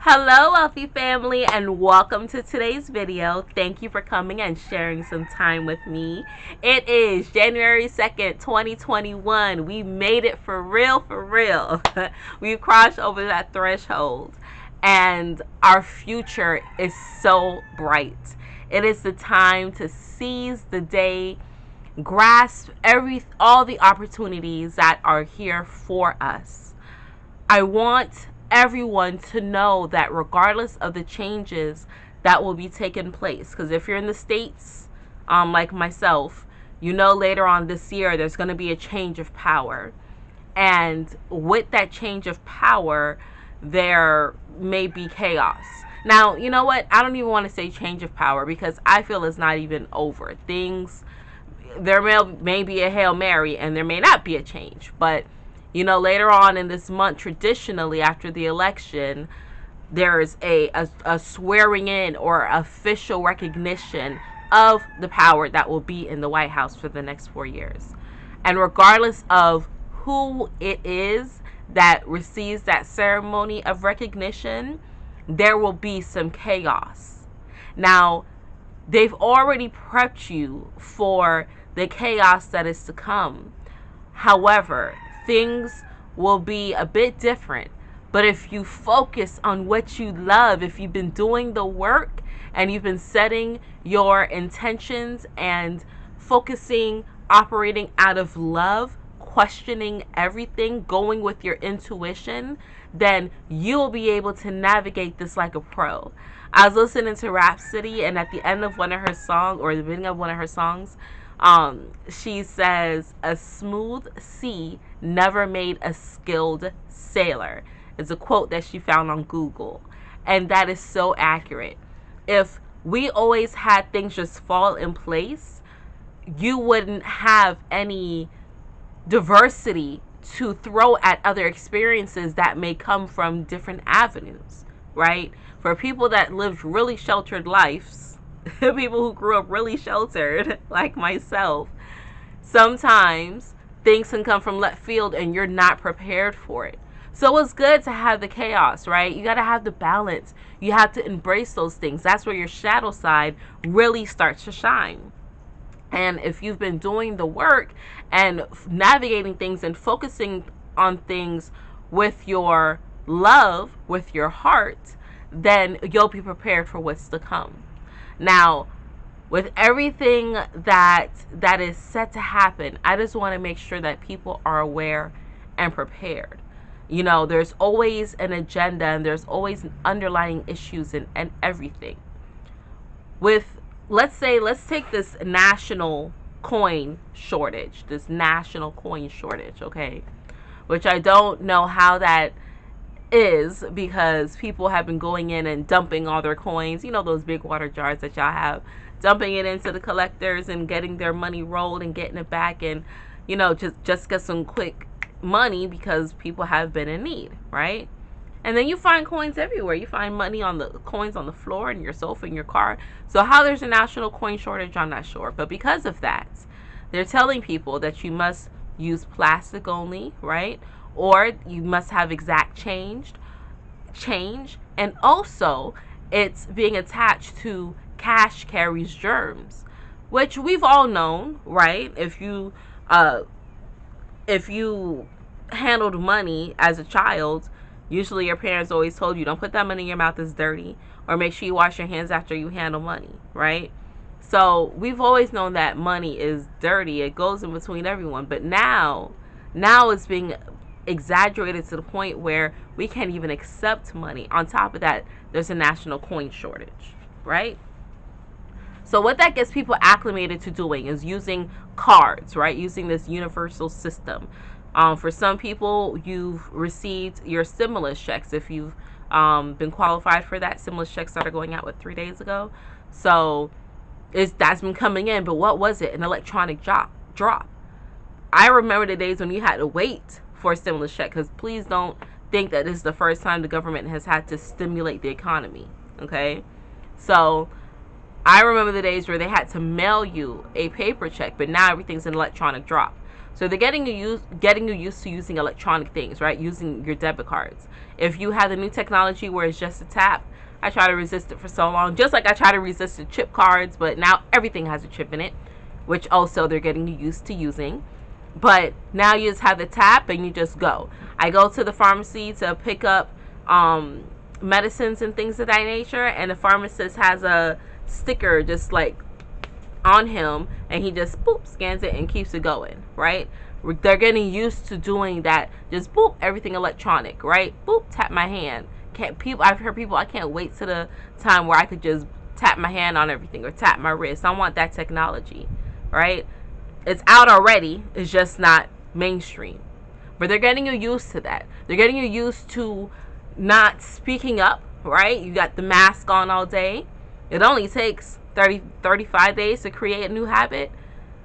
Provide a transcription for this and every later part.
Hello, wealthy family, and welcome to today's video. Thank you for coming and sharing some time with me. It is January 2nd, 2021. We made it for real, for real. We've crossed over that threshold, and our future is so bright. It is the time to seize the day, grasp all the opportunities that are here for us. I want everyone to know that regardless of the changes that will be taking place, because if you're in the States, like myself, you know later on this year there's going to be a change of power. And with that change of power, there may be chaos. Now, you know what? I don't even want to say change of power because I feel it's not even over. There may be a Hail Mary and there may not be a change. But, later on in this month, traditionally after the election, there is a swearing in or official recognition of the power that will be in the White House for the next 4 years. And regardless of who it is that receives that ceremony of recognition, there will be some chaos. Now, they've already prepped you for the chaos that is to come. However, things will be a bit different. But if you focus on what you love, if you've been doing the work and you've been setting your intentions and focusing, operating out of love, questioning everything, going with your intuition, then you'll be able to navigate this like a pro. I was listening to Rhapsody, and at the end of one of her songs, or the beginning of one of her songs, she says, "A smooth sea never made a skilled sailor." It's a quote that she found on Google. And that is so accurate. If we always had things just fall in place, you wouldn't have any diversity to throw at other experiences that may come from different avenues, right? For people that lived really sheltered lives, people who grew up really sheltered, like myself, sometimes things can come from left field and you're not prepared for it. So it's good to have the chaos, right? You got to have the balance. You have to embrace those things. That's where your shadow side really starts to shine. And if you've been doing the work and navigating things and focusing on things with your love, with your heart, then you'll be prepared for what's to come. Now, with everything that is set to happen, I just want to make sure that people are aware and prepared. There's always an agenda and there's always underlying issues and everything. Let's take this national coin shortage, okay? Which I don't know how that is because people have been going in and dumping all their coins, those big water jars that y'all have, dumping it into the collectors and getting their money rolled and getting it back and, just get some quick money because people have been in need, right? And then you find coins everywhere. You find coins on the floor, in your sofa, in your car. So how there's a national coin shortage, I'm not sure. But because of that, they're telling people that you must use plastic only, right? Or you must have exact change. And also, it's being attached to cash carries germs, which we've all known, right? If you handled money as a child, usually your parents always told you, don't put that money in your mouth, it's dirty, or make sure you wash your hands after you handle money, right? So we've always known that money is dirty. It goes in between everyone. But now it's being exaggerated to the point where we can't even accept money. On top of that, there's a national coin shortage, right? So what that gets people acclimated to doing is using cards, right? Using this universal system. For some people, you've received your stimulus checks if you've been qualified for that. Stimulus checks started going out 3 days ago. So that's been coming in. But what was it? An electronic drop. I remember the days when you had to wait for a stimulus check, because please don't think that this is the first time the government has had to stimulate the economy. Okay? So I remember the days where they had to mail you a paper check, but now everything's an electronic drop. So they're getting you used to using electronic things, right? Using your debit cards. If you have the new technology where it's just a tap, I try to resist it for so long, just like I try to resist the chip cards, but now everything has a chip in it, which also they're getting you used to using. But now you just have the tap and you just go. I go to the pharmacy to pick up medicines and things of that nature, and the pharmacist has a sticker just like on him, and he just boop scans it and keeps it going, right? They're getting used to doing that. Just boop, everything electronic, right? Boop, tap my hand. I've heard people, I can't wait to the time where I could just tap my hand on everything or tap my wrist. I want that technology, right? It's out already. It's just not mainstream. But they're getting you used to that. They're getting you used to not speaking up, right? You got the mask on all day. It only takes 35 days to create a new habit.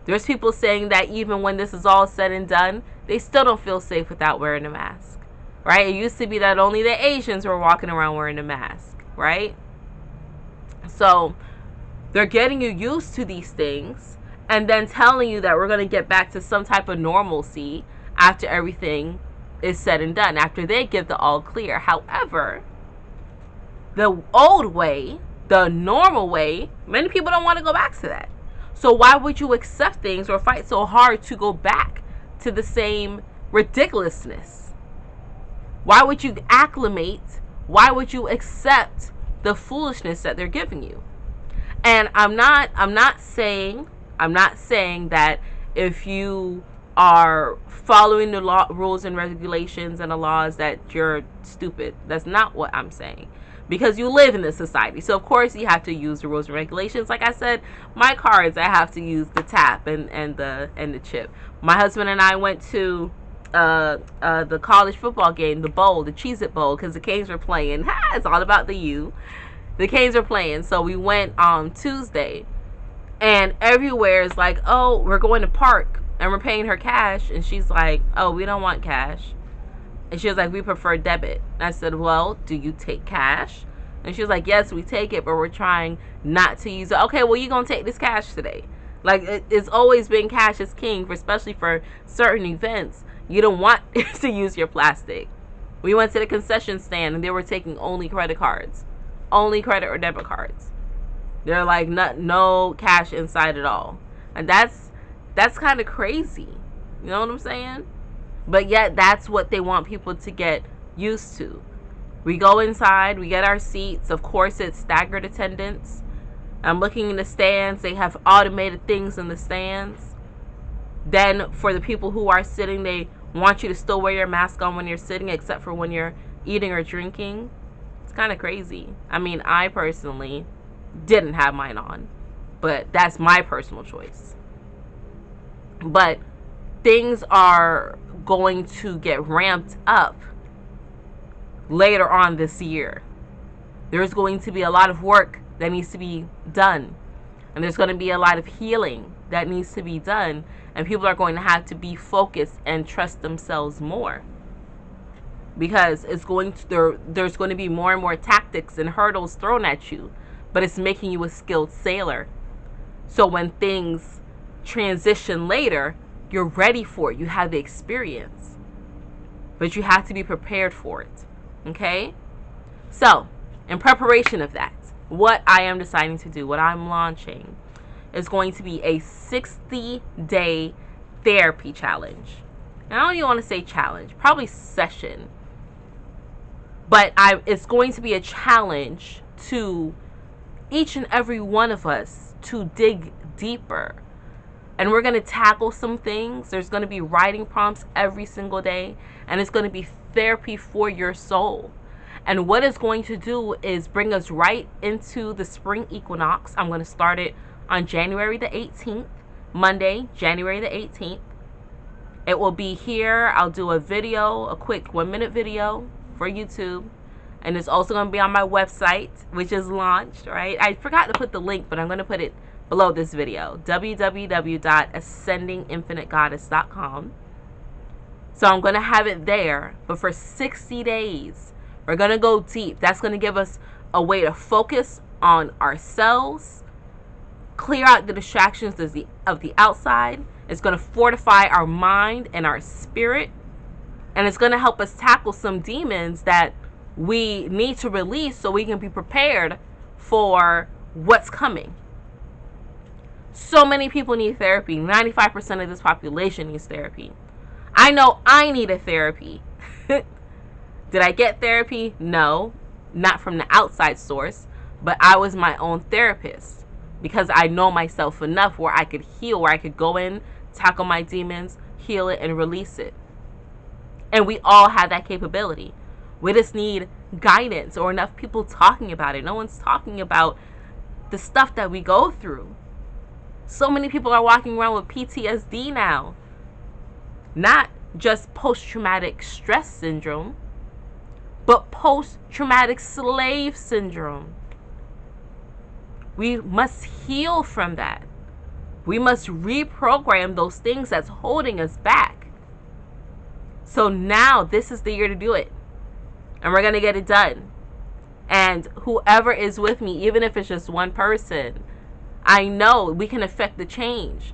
There's people saying that even when this is all said and done, they still don't feel safe without wearing a mask, right? It used to be that only the Asians were walking around wearing a mask, right? So they're getting you used to these things and then telling you that we're going to get back to some type of normalcy after everything is said and done, after they give the all clear. However, the old way, the normal way, many people don't want to go back to that. So why would you accept things or fight so hard to go back to the same ridiculousness? Why would you acclimate? Why would you accept the foolishness that they're giving you? And I'm not saying that if you are following the rules and regulations and the laws that you're stupid. That's not what I'm saying. Because you live in this society. So of course you have to use the rules and regulations. Like I said, my cards, I have to use the tap and the chip. My husband and I went to the college football game, the bowl, the Cheez-It Bowl, because the Canes were playing. It's all about the U. The Canes are playing. So we went on Tuesday, and everywhere is like, oh, we're going to park and we're paying her cash. And she's like, oh, we don't want cash. And she was like, we prefer debit. And I said, well, do you take cash? And she was like, yes, we take it, but we're trying not to use it. Okay, well, you're going to take this cash today. Like, it's always been cash is king, especially for certain events. You don't want to use your plastic. We went to the concession stand, and they were taking only credit cards. Only credit or debit cards. They're like, no cash inside at all. And that's kind of crazy. You know what I'm saying? But yet that's what they want people to get used to. We go inside, we get our seats. Of course, it's staggered attendance. I'm looking in the stands. They have automated things in the stands. Then for the people who are sitting, they want you to still wear your mask on when you're sitting, except for when you're eating or drinking. It's kind of crazy. I mean, I personally didn't have mine on, but that's my personal choice. But things are going to get ramped up later on this year. There's going to be a lot of work that needs to be done, and there's going to be a lot of healing that needs to be done, and people are going to have to be focused and trust themselves more, because there's going to be more and more tactics and hurdles thrown at you, but it's making you a skilled sailor. So when things transition later, you're ready for it. You have the experience, but you have to be prepared for it. Okay? So, in preparation of that, what I am deciding to do, what I'm launching, is going to be a 60-day therapy challenge. And I don't even want to say challenge, probably session. But it's going to be a challenge to each and every one of us to dig deeper. And we're going to tackle some things. There's going to be writing prompts every single day. And it's going to be therapy for your soul. And what it's going to do is bring us right into the spring equinox. I'm going to start it on January the 18th. Monday, January the 18th. It will be here. I'll do a video, a quick 1-minute video for YouTube. And it's also going to be on my website, which is launched, right? I forgot to put the link, but I'm going to put it below this video, www.ascendinginfinitegoddess.com. So I'm going to have it there, but for 60 days, we're going to go deep. That's going to give us a way to focus on ourselves, clear out the distractions of the outside, It's going to fortify our mind and our spirit. And it's going to help us tackle some demons that we need to release so we can be prepared for what's coming. So many people need therapy. 95% of this population needs therapy. I know I need a therapy. Did I get therapy? No, not from the outside source, but I was my own therapist because I know myself enough where I could heal, where I could go in, tackle my demons, heal it, and release it. And we all have that capability. We just need guidance or enough people talking about it. No one's talking about the stuff that we go through. So many people are walking around with PTSD now. Not just post-traumatic stress syndrome, but post-traumatic slave syndrome. We must heal from that. We must reprogram those things that's holding us back. So now this is the year to do it. And we're going to get it done. And whoever is with me, even if it's just one person, I know we can affect the change.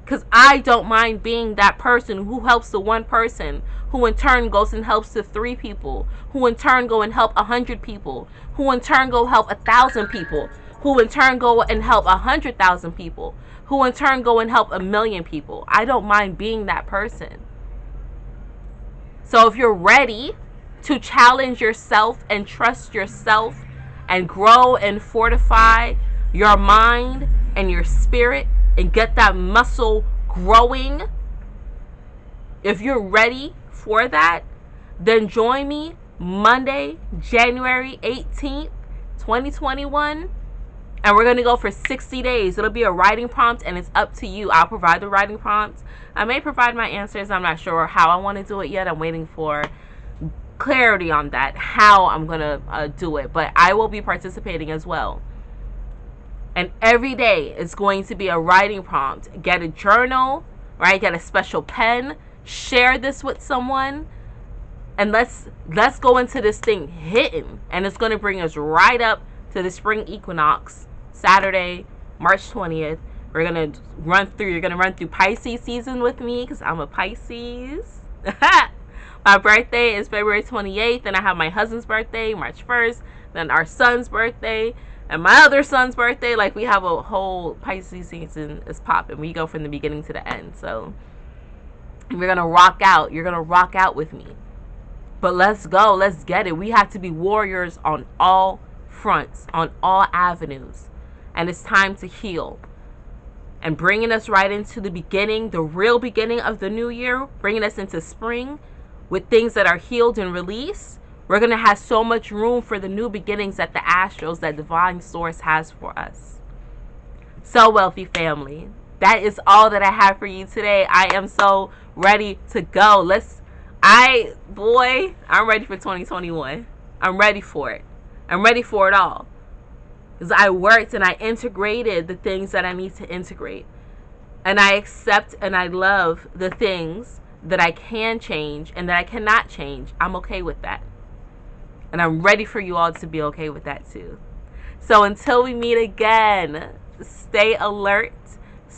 Because I don't mind being that person who helps the one person, who in turn goes and helps the 3 people, who in turn go and help 100 people, who in turn go help 1,000 people, who in turn go and help 100,000 people, who in turn go and help 1,000,000 people. I don't mind being that person. So if you're ready to challenge yourself and trust yourself and grow and fortify your mind and your spirit and get that muscle growing, if you're ready for that, then join me Monday, January 18th, 2021. And we're going to go for 60 days. It'll be a writing prompt, and it's up to you. I'll provide the writing prompts. I may provide my answers. I'm not sure how I want to do it yet. I'm waiting for clarity on that, how I'm going to do it. But I will be participating as well. And every day is going to be a writing prompt. Get a journal, right? Get a special pen. Share this with someone. And let's go into this thing hitting. And it's going to bring us right up to the spring equinox, Saturday, March 20th. You're going to run through Pisces season with me because I'm a Pisces. My birthday is February 28th, and I have my husband's birthday, March 1st, then our son's birthday, and my other son's birthday. Like, we have a whole Pisces season is popping. We go from the beginning to the end. So we're going to rock out. You're going to rock out with me. But let's go. Let's get it. We have to be warriors on all fronts, on all avenues. And it's time to heal. And bringing us right into the beginning, the real beginning of the new year, bringing us into spring with things that are healed and released. We're going to have so much room for the new beginnings that the Astros, that divine source has for us. So, wealthy family, that is all that I have for you today. I am so ready to go. I'm ready for 2021. I'm ready for it. I'm ready for it all. Because I worked and I integrated the things that I need to integrate. And I accept and I love the things that I can change and that I cannot change. I'm okay with that. And I'm ready for you all to be okay with that too. So until we meet again, stay alert,